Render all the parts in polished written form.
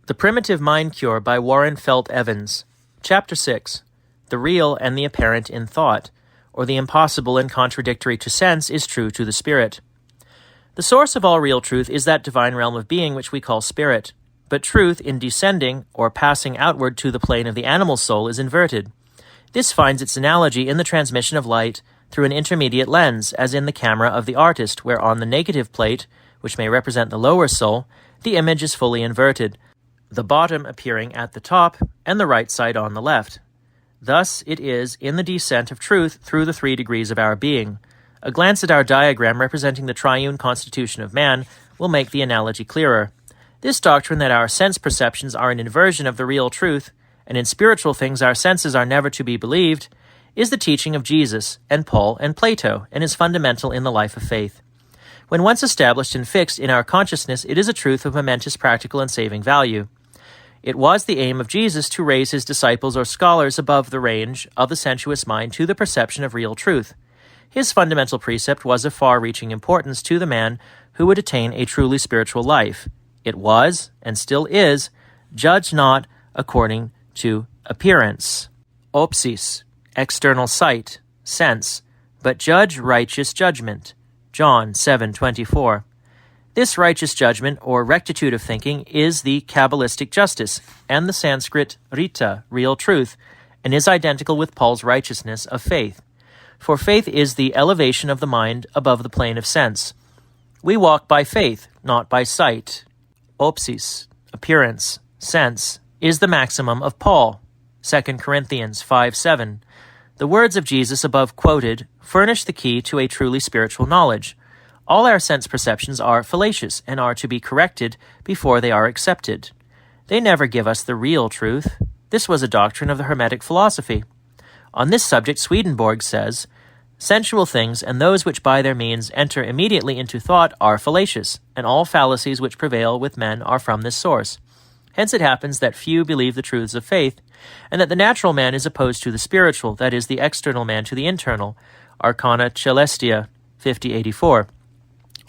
The Primitive Mind Cure by Warren Felt Evans. Chapter 6. The real and the apparent in thought, or the impossible and contradictory to sense is true to the spirit. The source of all real truth is that divine realm of being which we call spirit. But truth, in descending or passing outward to the plane of the animal soul, is inverted. This finds its analogy in the transmission of light through an intermediate lens, as in the camera of the artist, where on the negative plate, which may represent the lower soul, the image is fully inverted, the bottom appearing at the top and the right side on the left. Thus it is in the descent of truth through the 3 degrees of our being. A glance at our diagram representing the triune constitution of man will make the analogy clearer. This doctrine that our sense perceptions are an inversion of the real truth, and in spiritual things our senses are never to be believed, is the teaching of Jesus and Paul and Plato, and is fundamental in the life of faith. When once established and fixed in our consciousness, it is a truth of momentous practical and saving value. It was the aim of Jesus to raise his disciples or scholars above the range of the sensuous mind to the perception of real truth. His fundamental precept was of far-reaching importance to the man who would attain a truly spiritual life. It was, and still is, judge not according to appearance, opsis, external sight, sense, but judge righteous judgment. John 7:24. This righteous judgment, or rectitude of thinking, is the Kabbalistic justice, and the Sanskrit rita, real truth, and is identical with Paul's righteousness of faith. For faith is the elevation of the mind above the plane of sense. We walk by faith, not by sight. Opsis, appearance, sense, is the maximum of Paul. 2 Corinthians 5:7. The words of Jesus above quoted furnish the key to a truly spiritual knowledge. All our sense perceptions are fallacious and are to be corrected before they are accepted. They never give us the real truth. This was a doctrine of the Hermetic philosophy. On this subject, Swedenborg says, "Sensual things and those which by their means enter immediately into thought are fallacious, and all fallacies which prevail with men are from this source. Hence it happens that few believe the truths of faith, and that the natural man is opposed to the spiritual, that is, the external man to the internal." Arcana Celestia 5084.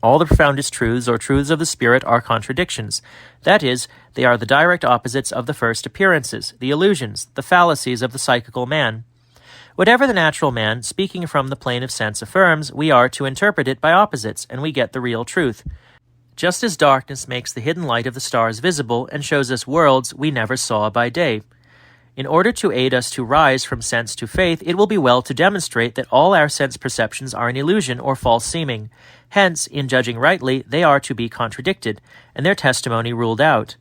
All the profoundest truths or truths of the spirit are contradictions. That is, they are the direct opposites of the first appearances, the illusions, the fallacies of the psychical man. Whatever the natural man, speaking from the plane of sense, affirms, we are to interpret it by opposites, and we get the real truth. Just as darkness makes the hidden light of the stars visible and shows us worlds we never saw by day. In order to aid us to rise from sense to faith, it will be well to demonstrate that all our sense perceptions are an illusion or false seeming. Hence, in judging rightly, they are to be contradicted, and their testimony ruled out.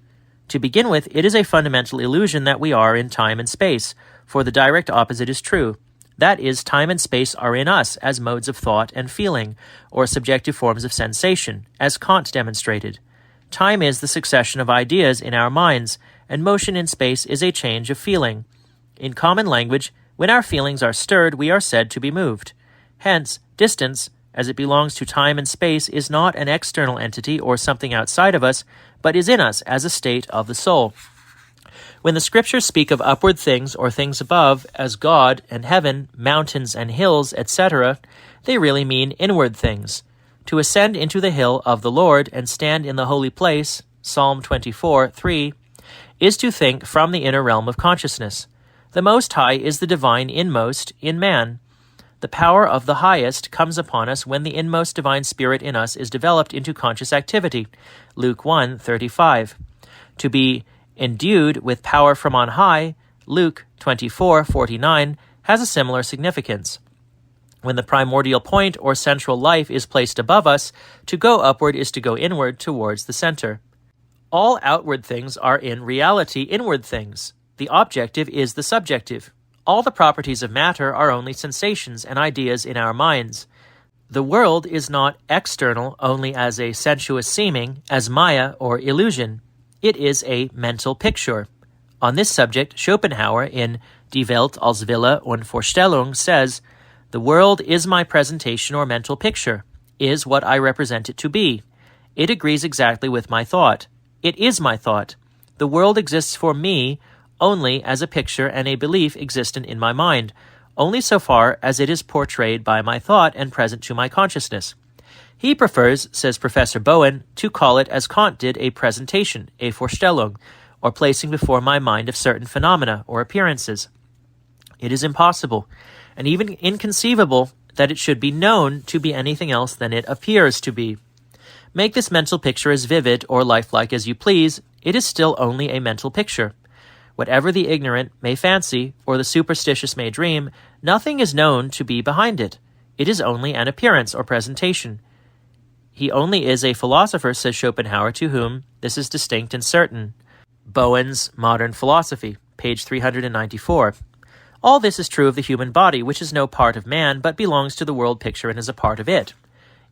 To begin with, it is a fundamental illusion that we are in time and space, for the direct opposite is true. That is, time and space are in us as modes of thought and feeling, or subjective forms of sensation, as Kant demonstrated. Time is the succession of ideas in our minds, and motion in space is a change of feeling. In common language, when our feelings are stirred, we are said to be moved. Hence, distance, as it belongs to time and space, is not an external entity or something outside of us, but is in us as a state of the soul. When the scriptures speak of upward things or things above as God and heaven, mountains and hills, etc., they really mean inward things. To ascend into the hill of the Lord and stand in the holy place, Psalm 24:3, is to think from the inner realm of consciousness. The Most High is the divine inmost in man. The power of the highest comes upon us when the inmost divine spirit in us is developed into conscious activity, Luke 1:35. To be endued with power from on high, Luke 24:49, has a similar significance. When the primordial point or central life is placed above us, to go upward is to go inward towards the center. All outward things are in reality inward things. The objective is the subjective. All the properties of matter are only sensations and ideas in our minds. The world is not external only as a sensuous seeming, as Maya or illusion. It is a mental picture. On this subject, Schopenhauer in Die Welt als Wille und Vorstellung says, "The world is my presentation or mental picture, is what I represent it to be. It agrees exactly with my thought. It is my thought. The world exists for me only as a picture and a belief existent in my mind, only so far as it is portrayed by my thought and present to my consciousness." He prefers, says Professor Bowen, to call it as Kant did a presentation, a Vorstellung, or placing before my mind of certain phenomena or appearances. It is impossible, and even inconceivable, that it should be known to be anything else than it appears to be. Make this mental picture as vivid or lifelike as you please, it is still only a mental picture. Whatever the ignorant may fancy, or the superstitious may dream, nothing is known to be behind it. It is only an appearance or presentation. He only is a philosopher, says Schopenhauer, to whom this is distinct and certain. Bowen's Modern Philosophy, page 394. All this is true of the human body, which is no part of man, but belongs to the world picture and is a part of it.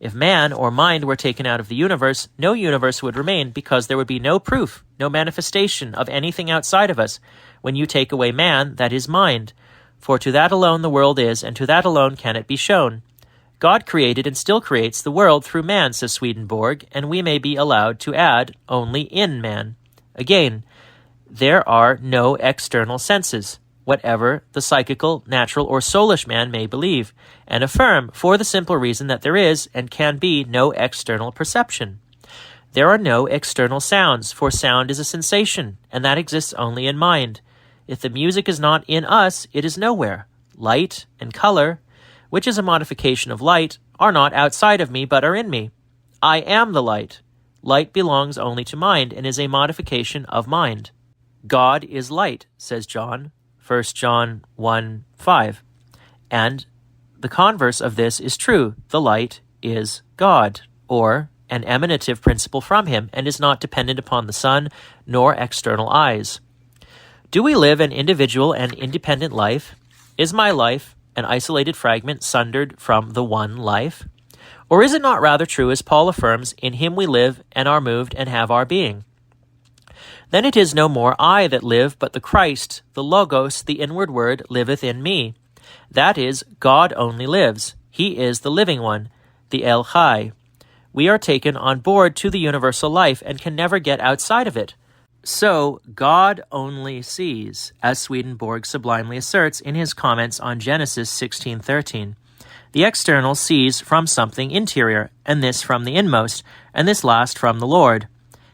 If man or mind were taken out of the universe, no universe would remain, because there would be no proof, no manifestation of anything outside of us. When you take away man, that is mind. For to that alone the world is, and to that alone can it be shown. God created and still creates the world through man, says Swedenborg, and we may be allowed to add, only in man. Again, there are no external senses, whatever the psychical, natural, or soulish man may believe, and affirm, for the simple reason that there is and can be no external perception. There are no external sounds, for sound is a sensation, and that exists only in mind. If the music is not in us, it is nowhere. Light and color, which is a modification of light, are not outside of me, but are in me. I am the light. Light belongs only to mind, and is a modification of mind. God is light, says John, 1 John 1:5. And the converse of this is true. The light is God, or an emanative principle from him, and is not dependent upon the sun nor external eyes. Do we live an individual and independent life? Is my life an isolated fragment sundered from the one life? Or is it not rather true, as Paul affirms, in him we live and are moved and have our being? Then it is no more I that live, but the Christ, the Logos, the inward word, liveth in me. That is, God only lives. He is the living one, the El Chai. We are taken on board to the universal life and can never get outside of it. So, God only sees, as Swedenborg sublimely asserts in his comments on Genesis 16:13. The external sees from something interior, and this from the inmost, and this last from the Lord.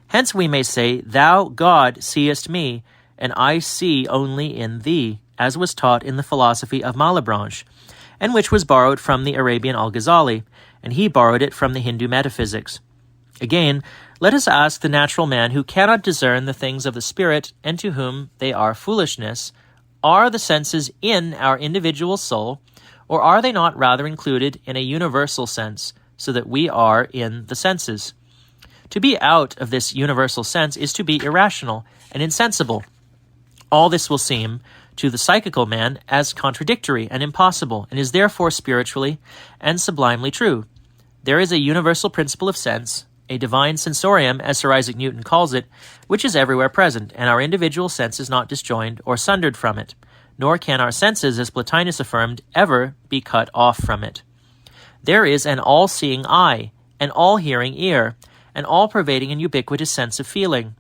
Hence we may say, Thou, God, seest me, and I see only in thee, as was taught in the philosophy of Malebranche, and which was borrowed from the Arabian Al-Ghazali, and he borrowed it from the Hindu metaphysics. Again, let us ask the natural man who cannot discern the things of the spirit, and to whom they are foolishness, are the senses in our individual soul, or are they not rather included in a universal sense, so that we are in the senses? To be out of this universal sense is to be irrational and insensible. All this will seem to the psychical man as contradictory and impossible, and is therefore spiritually and sublimely true. There is a universal principle of sense, a divine sensorium, as Sir Isaac Newton calls it, which is everywhere present, and our individual sense is not disjoined or sundered from it, nor can our senses, as Plotinus affirmed, ever be cut off from it. There is an all-seeing eye, an all-hearing ear, an all-pervading and ubiquitous sense of feeling.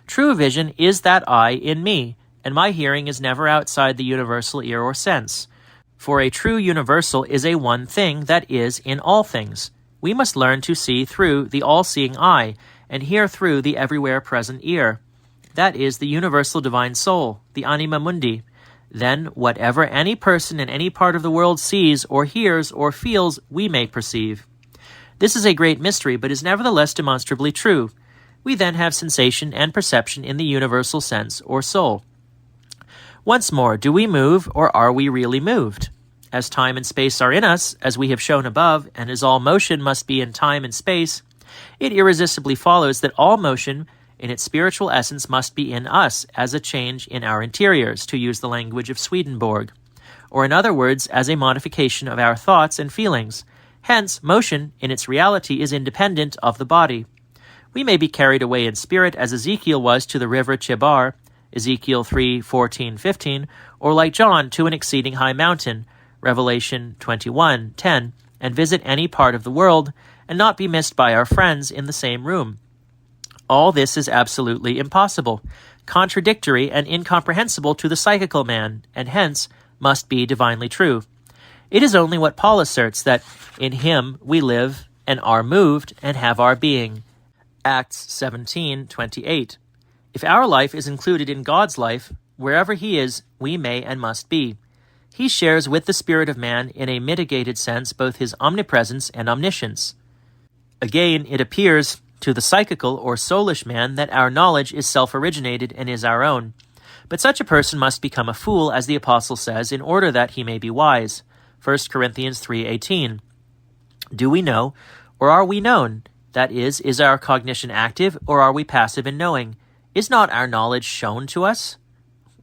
True vision is that eye in me, and my hearing is never outside the universal ear or sense. For a true universal is a one thing that is in all things. We must learn to see through the all-seeing eye, and hear through the everywhere present ear. That is the universal divine soul, the anima mundi. Then whatever any person in any part of the world sees or hears or feels, we may perceive. This is a great mystery, but is nevertheless demonstrably true. We then have sensation and perception in the universal sense or soul. Once more, do we move, or are we really moved? As time and space are in us, as we have shown above, and as all motion must be in time and space, it irresistibly follows that all motion in its spiritual essence must be in us as a change in our interiors, to use the language of Swedenborg, or in other words, as a modification of our thoughts and feelings. Hence, motion in its reality is independent of the body. We may be carried away in spirit, as Ezekiel was to the river Chebar, Ezekiel 3:14-15, or like John to an exceeding high mountain, Revelation 21:10, and visit any part of the world, and not be missed by our friends in the same room. All this is absolutely impossible, contradictory and incomprehensible to the psychical man, and hence must be divinely true. It is only what Paul asserts, that in him we live and are moved and have our being. Acts 17:28. If our life is included in God's life, wherever he is, we may and must be. He shares with the spirit of man in a mitigated sense both his omnipresence and omniscience. Again, it appears to the psychical or soulish man that our knowledge is self-originated and is our own. But such a person must become a fool, as the Apostle says, in order that he may be wise. 1 Corinthians 3:18. Do we know, or are we known? That is our cognition active, or are we passive in knowing? Is not our knowledge shown to us?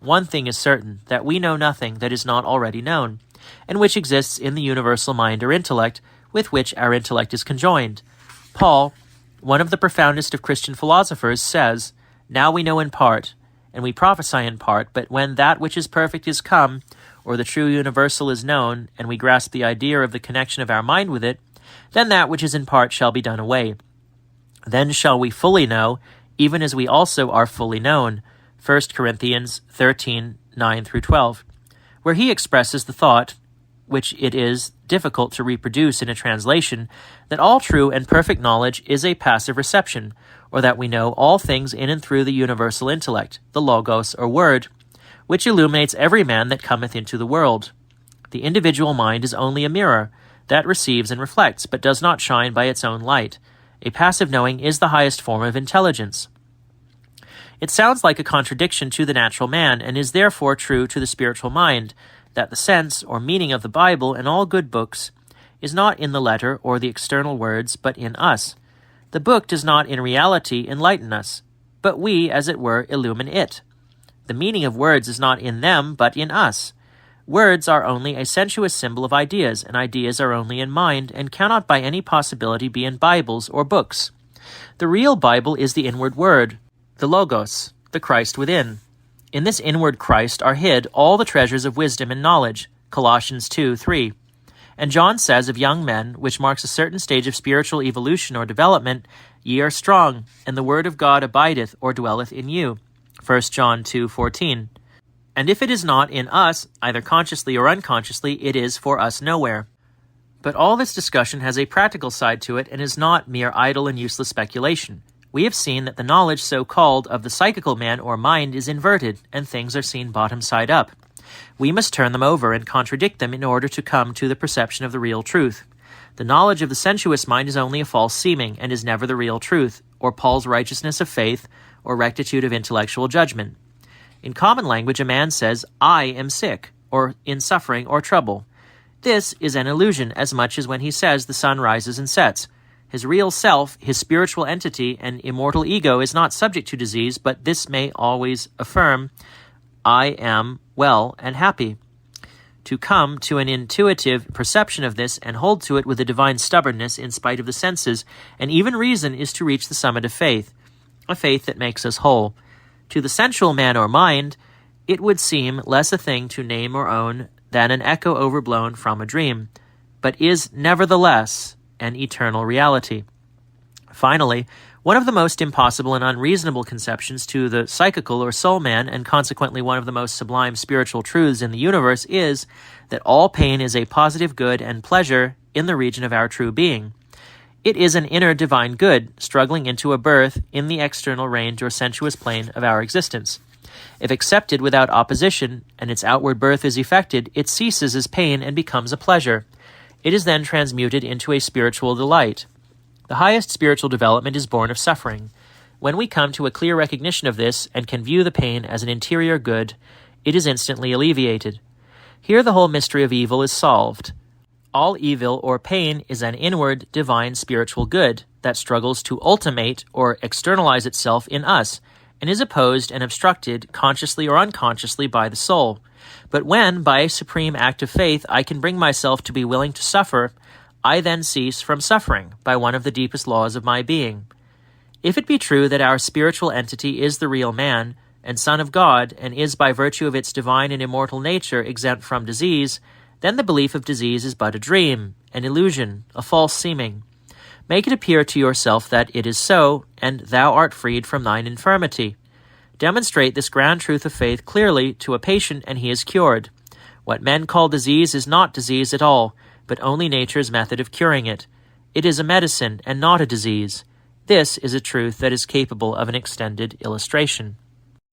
One thing is certain, that we know nothing that is not already known, and which exists in the universal mind or intellect, with which our intellect is conjoined. Paul, one of the profoundest of Christian philosophers, says, "Now we know in part, and we prophesy in part, but when that which is perfect is come, or the true universal is known, and we grasp the idea of the connection of our mind with it, then that which is in part shall be done away. Then shall we fully know, even as we also are fully known." 1 Corinthians 13:9-12, where he expresses the thought, which it is difficult to reproduce in a translation, that all true and perfect knowledge is a passive reception, or that we know all things in and through the universal intellect, the logos or word, which illuminates every man that cometh into the world. The individual mind is only a mirror that receives and reflects, but does not shine by its own light. A passive knowing is the highest form of intelligence. It sounds like a contradiction to the natural man, and is therefore true to the spiritual mind, that the sense or meaning of the Bible and all good books is not in the letter or the external words, but in us. The book does not in reality enlighten us, but we, as it were, illumine it. The meaning of words is not in them, but in us. Words are only a sensuous symbol of ideas, and ideas are only in mind, and cannot by any possibility be in Bibles or books. The real Bible is the inward word, the Logos, the Christ within. In this inward Christ are hid all the treasures of wisdom and knowledge, Colossians 2:3. And John says of young men, which marks a certain stage of spiritual evolution or development, "Ye are strong, and the word of God abideth or dwelleth in you," 1 John 2:14. And if it is not in us, either consciously or unconsciously, it is for us nowhere. But all this discussion has a practical side to it and is not mere idle and useless speculation. We have seen that the knowledge so-called of the psychical man or mind is inverted, and things are seen bottom side up. We must turn them over and contradict them in order to come to the perception of the real truth. The knowledge of the sensuous mind is only a false seeming, and is never the real truth, or Paul's righteousness of faith, or rectitude of intellectual judgment. In common language, a man says, "I am sick," or in suffering or trouble. This is an illusion as much as when he says the sun rises and sets. His real self, his spiritual entity, and immortal ego is not subject to disease, but this may always affirm, "I am well and happy." To come to an intuitive perception of this and hold to it with a divine stubbornness in spite of the senses and even reason is to reach the summit of faith, a faith that makes us whole. To the sensual man or mind, it would seem less a thing to name or own than an echo overblown from a dream, but is nevertheless an eternal reality. Finally, one of the most impossible and unreasonable conceptions to the psychical or soul man, and consequently one of the most sublime spiritual truths in the universe, is that all pain is a positive good and pleasure in the region of our true being. It is an inner divine good, struggling into a birth in the external range or sensuous plane of our existence. If accepted without opposition, and its outward birth is effected, it ceases as pain and becomes a pleasure. It is then transmuted into a spiritual delight. The highest spiritual development is born of suffering. When we come to a clear recognition of this and can view the pain as an interior good, it is instantly alleviated. Here the whole mystery of evil is solved. All evil or pain is an inward, divine, spiritual good that struggles to ultimate or externalize itself in us, and is opposed and obstructed consciously or unconsciously by the soul. But when, by a supreme act of faith, I can bring myself to be willing to suffer, I then cease from suffering by one of the deepest laws of my being. If it be true that our spiritual entity is the real man, and Son of God, and is by virtue of its divine and immortal nature exempt from disease, then the belief of disease is but a dream, an illusion, a false seeming. Make it appear to yourself that it is so, and thou art freed from thine infirmity. Demonstrate this grand truth of faith clearly to a patient, and he is cured. What men call disease is not disease at all, but only nature's method of curing it. It is a medicine, and not a disease. This is a truth that is capable of an extended illustration.